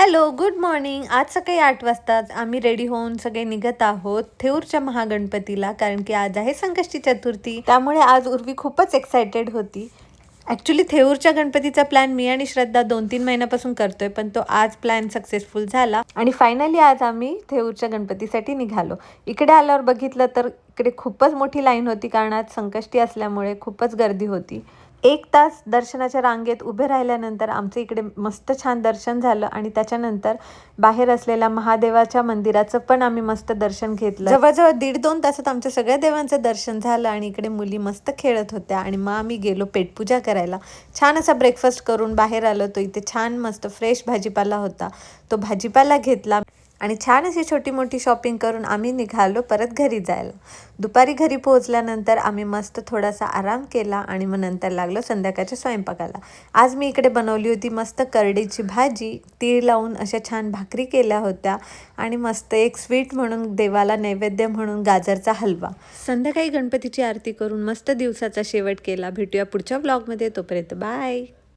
Hello, good morning. आज सकाळी 8 वाजताच आम्ही रेडी होऊन सगळे निघत आहोत थेऊरच्या महागणपतीला, कारण की आज आहे संकष्टी चतुर्थी. त्यामुळे आज उर्वी खूपच एक्सायटेड होती. ॲक्च्युली थेऊरच्या गणपतीचा प्लॅन मी आणि श्रद्धा 2-3 महिन्यापासून करतोय, पण तो आज प्लॅन सक्सेसफुल झाला आणि फायनली आज आम्ही थेऊरच्या गणपतीसाठी निघालो. इकडे आल्यावर बघितलं तर इकडे खूपच मोठी लाईन होती, कारण आज संकष्टी असल्यामुळे खूपच गर्दी होती. 1 तास दर्शनाच्या रांगेत उभे राहिल्यानंतर आमचं इकडे मस्त छान दर्शन झालं आणि त्याच्यानंतर बाहेर असलेल्या महादेवाच्या मंदिराचं पण आम्ही मस्त दर्शन घेतलं. जवळजवळ 1.5-2 तासात आमच्या सगळ्या देवांचं दर्शन झालं आणि इकडे मुली मस्त खेळत होत्या आणि मग आम्ही गेलो पेटपूजा करायला. छान असा ब्रेकफास्ट करून बाहेर आलो. तो इथे छान मस्त फ्रेश भाजीपाला होता, तो भाजीपाला घेतला आणि छान अशी छोटी मोठी शॉपिंग करून आम्ही निघालो परत घरी जायला. दुपारी घरी पोहोचल्यानंतर आम्ही मस्त थोडासा आराम केला आणि मग नंतर लागलो संध्याकाळच्या स्वयंपाकाला. आज मी इकडे बनवली होती मस्त करडीची भाजी, तीळ लावून अशा छान भाकरी केल्या होत्या आणि मस्त एक स्वीट म्हणून देवाला नैवेद्य म्हणून गाजरचा हलवा. संध्याकाळी गणपतीची आरती करून मस्त दिवसाचा शेवट केला. भेटूया पुढच्या व्लॉगमध्ये. तोपर्यंत बाय.